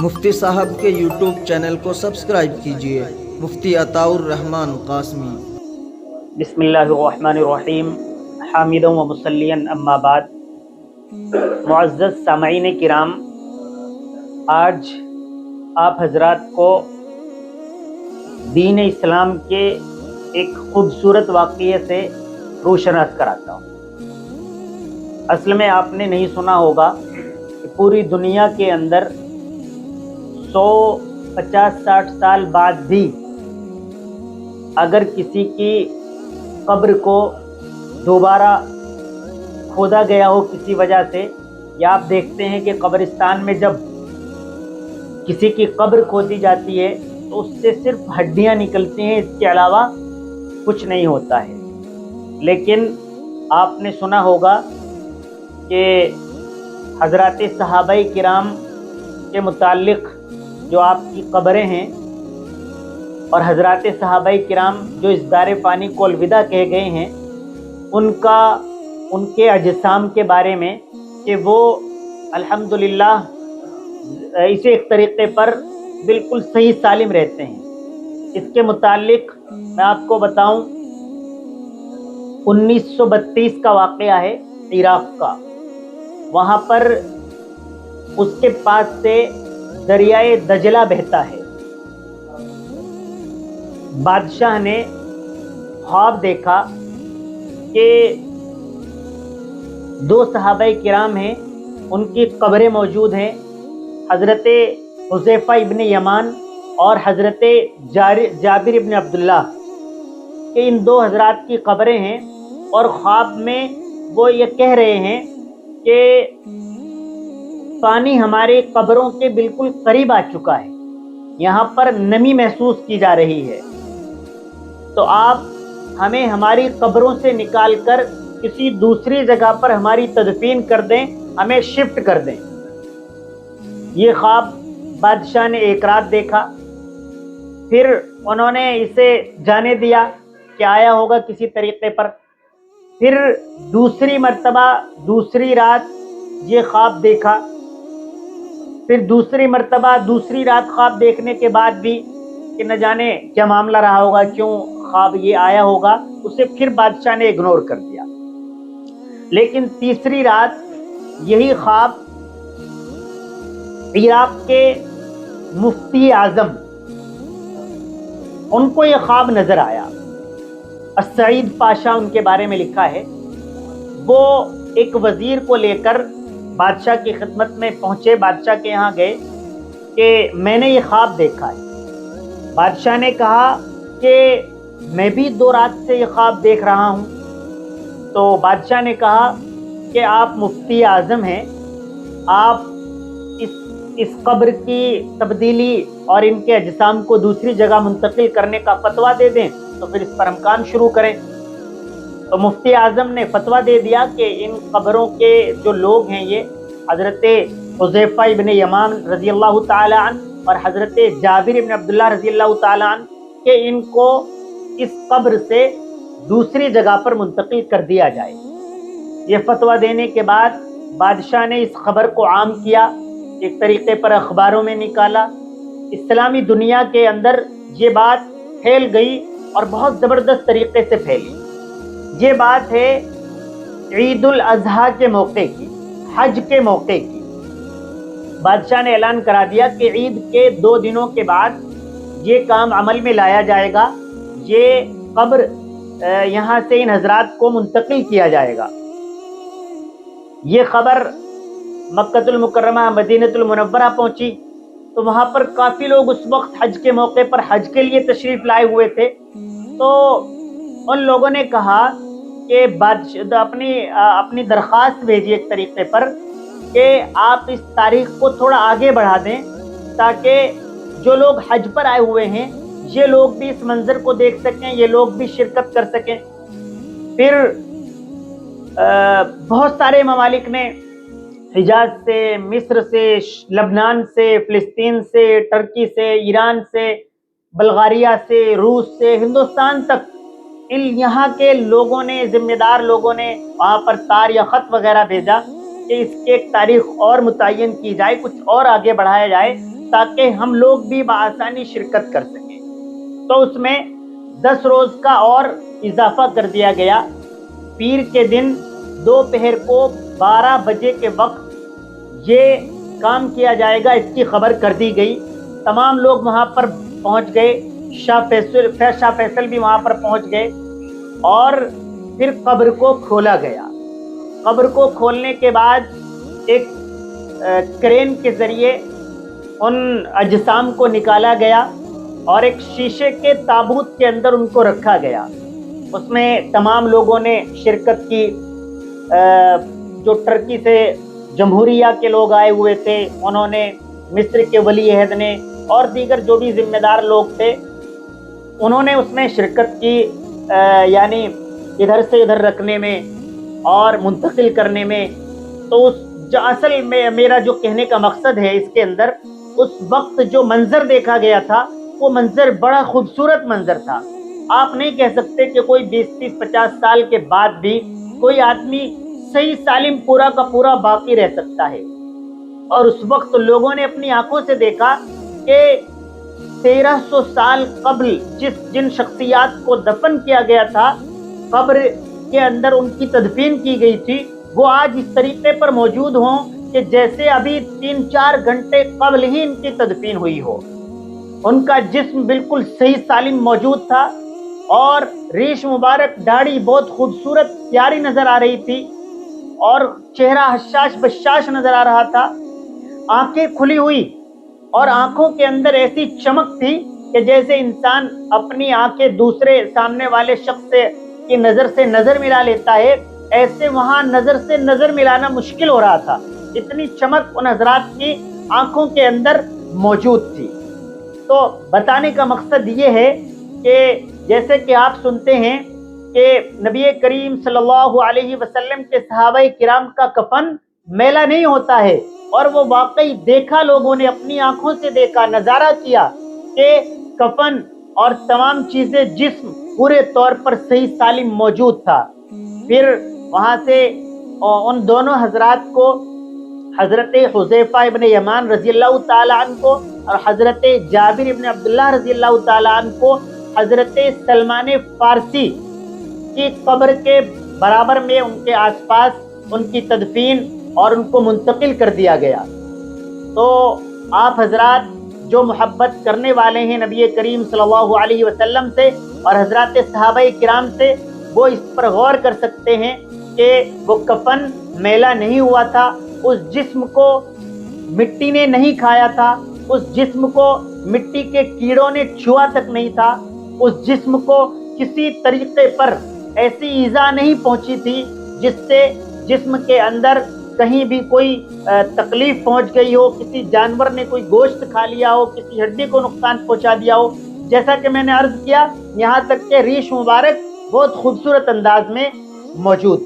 مفتی صاحب کے YouTube channel کو سبسکرائب کیجیے، مفتی عطاء الرحمن قاسمی۔ بسم اللہ الرحمن الرحیم، حامدا و مصلیا اما بعد۔ معزز سامعین کرام، آج آپ حضرات کو دین اسلام کے ایک خوبصورت واقعے سے روشناس کراتا ہوں۔ اصل میں آپ نے نہیں سنا ہوگا کہ پوری دنیا کے اندر 150-60 سال بعد بھی اگر کسی کی قبر کو دوبارہ کھودا گیا ہو کسی وجہ سے، یا آپ دیکھتے ہیں کہ قبرستان میں جب کسی کی قبر کھودی جاتی ہے تو اس سے صرف ہڈیاں نکلتی ہیں، اس کے علاوہ کچھ نہیں ہوتا ہے۔ لیکن آپ نے سنا ہوگا کہ حضرات صحابہ کرام کے متعلق جو آپ کی قبریں ہیں، اور حضرات صحابہ کرام جو اس دار فانی کو الوداع کہے گئے ہیں، ان کے اجسام کے بارے میں کہ وہ الحمدللہ اسی ایک طریقے پر بالکل صحیح سالم رہتے ہیں۔ اس کے متعلق میں آپ کو بتاؤں، 1932 کا واقعہ ہے عراق کا۔ وہاں پر اس کے پاس سے دریائے دجلہ بہتا ہے۔ بادشاہ نے خواب دیکھا کہ 2 صحابہ کرام ہیں، ان کی قبریں موجود ہیں، حضرت حذیفہ ابن یمان اور حضرت جابر ابن عبداللہ، کہ ان 2 حضرات کی قبریں ہیں، اور خواب میں وہ یہ کہہ رہے ہیں کہ پانی ہمارے قبروں کے بالکل قریب آ چکا ہے، یہاں پر نمی محسوس کی جا رہی ہے، تو آپ ہمیں ہماری قبروں سے نکال کر کسی دوسری جگہ پر ہماری تدفین کر دیں، ہمیں شفٹ کر دیں۔ یہ خواب بادشاہ نے ایک رات دیکھا، پھر انہوں نے اسے جانے دیا کہ آیا ہوگا کسی طریقے پر۔ پھر دوسری مرتبہ دوسری رات یہ خواب دیکھا، پھر دوسری مرتبہ دوسری رات خواب دیکھنے کے بعد بھی کہ نہ جانے کیا معاملہ رہا ہوگا، کیوں خواب یہ آیا ہوگا، اسے پھر بادشاہ نے اگنور کر دیا۔ لیکن تیسری رات یہی خواب عراق کے مفتی اعظم، ان کو یہ خواب نظر آیا۔ السعید پاشا ان کے بارے میں لکھا ہے، وہ ایک وزیر کو لے کر بادشاہ کی خدمت میں پہنچے، بادشاہ کے یہاں گئے کہ میں نے یہ خواب دیکھا ہے۔ بادشاہ نے کہا کہ میں بھی 2 رات سے یہ خواب دیکھ رہا ہوں۔ تو بادشاہ نے کہا کہ آپ مفتی اعظم ہیں، آپ اس قبر کی تبدیلی اور ان کے اجسام کو دوسری جگہ منتقل کرنے کا فتویٰ دے دیں تو پھر اس پر ہم کام شروع کریں۔ تو مفتی اعظم نے فتویٰ دے دیا کہ ان قبروں کے جو لوگ ہیں، یہ حضرت حذیفہ ابن یمان رضی اللہ تعالی عنہ اور حضرت جابر ابن عبداللہ رضی اللہ تعالی عنہ، کہ ان کو اس قبر سے دوسری جگہ پر منتقل کر دیا جائے۔ یہ فتویٰ دینے کے بعد بادشاہ نے اس خبر کو عام کیا، ایک طریقے پر اخباروں میں نکالا۔ اسلامی دنیا کے اندر یہ بات پھیل گئی اور بہت زبردست طریقے سے پھیلی۔ یہ بات ہے عید الاضحیٰ کے موقع کی، حج کے موقع کی۔ بادشاہ نے اعلان کرا دیا کہ عید کے 2 دنوں کے بعد یہ کام عمل میں لایا جائے گا، یہ قبر یہاں سے ان حضرات کو منتقل کیا جائے گا۔ یہ خبر مکۃ المکرمہ مدینہ المنورہ پہنچی، تو وہاں پر کافی لوگ اس وقت حج کے موقع پر حج کے لیے تشریف لائے ہوئے تھے۔ تو ان لوگوں نے کہا کہ اپنی درخواست بھیجی ایک طریقے پر کہ آپ اس تاریخ کو تھوڑا آگے بڑھا دیں، تاکہ جو لوگ حج پر آئے ہوئے ہیں یہ لوگ بھی اس منظر کو دیکھ سکیں، یہ لوگ بھی شرکت کر سکیں۔ پھر بہت سارے ممالک نے، حجاز سے، مصر سے، لبنان سے، فلسطین سے، ترکی سے، ایران سے، بلغاریہ سے، روس سے، ہندوستان تک، یہاں کے لوگوں نے، ذمہ دار لوگوں نے وہاں پر تار یا خط وغیرہ بھیجا کہ اس کی ایک تاریخ اور متعین کی جائے، کچھ اور آگے بڑھایا جائے، تاکہ ہم لوگ بھی بآسانی شرکت کر سکیں۔ تو اس میں 10 روز کا اور اضافہ کر دیا گیا۔ پیر کے دن دوپہر کو 12 بجے کے وقت یہ کام کیا جائے گا، اس کی خبر کر دی گئی۔ تمام لوگ وہاں پر پہنچ گئے، شاہ فیصل بھی وہاں پر پہنچ گئے، اور پھر قبر کو کھولا گیا۔ قبر کو کھولنے کے بعد ایک کرین کے ذریعے ان اجسام کو نکالا گیا اور ایک شیشے کے تابوت کے اندر ان کو رکھا گیا۔ اس میں تمام لوگوں نے شرکت کی۔ جو ٹرکی سے جمہوریہ کے لوگ آئے ہوئے تھے انہوں نے، مصر کے ولی عہد نے، اور دیگر جو بھی ذمہ دار لوگ تھے انہوں نے اس میں شرکت کی، یعنی ادھر سے ادھر رکھنے میں اور منتقل کرنے میں۔ تو اصل میں میرا جو کہنے کا مقصد ہے اس کے اندر، اس وقت جو منظر دیکھا گیا تھا وہ منظر بڑا خوبصورت منظر تھا۔ آپ نہیں کہہ سکتے کہ کوئی 20-30-50 سال کے بعد بھی کوئی آدمی صحیح سالم پورا کا پورا باقی رہ سکتا ہے۔ اور اس وقت لوگوں نے اپنی آنکھوں سے دیکھا کہ 1300 سال قبل جن شخصیات کو دفن کیا گیا تھا، قبر کے اندر ان کی تدفین کی گئی تھی، وہ آج اس طریقے پر موجود ہوں کہ جیسے ابھی 3-4 گھنٹے قبل ہی ان کی تدفین ہوئی ہو۔ ان کا جسم بالکل صحیح سالم موجود تھا، اور ریش مبارک، داڑھی بہت خوبصورت پیاری نظر آ رہی تھی، اور چہرہ حشاش بشاش نظر آ رہا تھا۔ آنکھیں کھلی ہوئی، اور آنکھوں کے اندر ایسی چمک تھی کہ جیسے انسان اپنی آنکھیں دوسرے سامنے والے شخص کی نظر سے نظر ملا لیتا ہے، ایسے وہاں نظر سے نظر ملانا مشکل ہو رہا تھا، اتنی چمک ان حضرات کی آنکھوں کے اندر موجود تھی۔ تو بتانے کا مقصد یہ ہے کہ جیسے کہ آپ سنتے ہیں کہ نبی کریم صلی اللہ علیہ وسلم کے صحابہ کرام کا کفن میلا نہیں ہوتا ہے، اور وہ واقعی دیکھا، لوگوں نے اپنی آنکھوں سے دیکھا، نظارہ کیا کہ کفن اور تمام چیزیں، جسم پورے طور پر صحیح سالم موجود تھا۔ پھر وہاں سے ان دونوں حضرات کو، حضرت حذیفہ ابن یمان رضی اللہ تعالیٰ عنہ کو اور حضرت جابر ابن عبداللہ رضی اللہ تعالیٰ عنہ کو، حضرت سلمان فارسی کی قبر کے برابر میں ان کے آس پاس ان کی تدفین اور ان کو منتقل کر دیا گیا۔ تو آپ حضرات جو محبت کرنے والے ہیں نبی کریم صلی اللہ علیہ وسلم سے اور حضرات صحابہ کرام سے، وہ اس پر غور کر سکتے ہیں کہ وہ کفن میلا نہیں ہوا تھا، اس جسم کو مٹی نے نہیں کھایا تھا، اس جسم کو مٹی کے کیڑوں نے چھوا تک نہیں تھا، اس جسم کو کسی طریقے پر ایسی ایذا نہیں پہنچی تھی جس سے جسم کے اندر کہیں بھی کوئی تکلیف پہنچ گئی ہو، کسی جانور نے کوئی گوشت کھا لیا ہو، کسی ہڈی کو نقصان پہنچا دیا ہو۔ جیسا کہ میں نے عرض کیا، یہاں تک کہ ریش مبارک بہت خوبصورت انداز میں موجود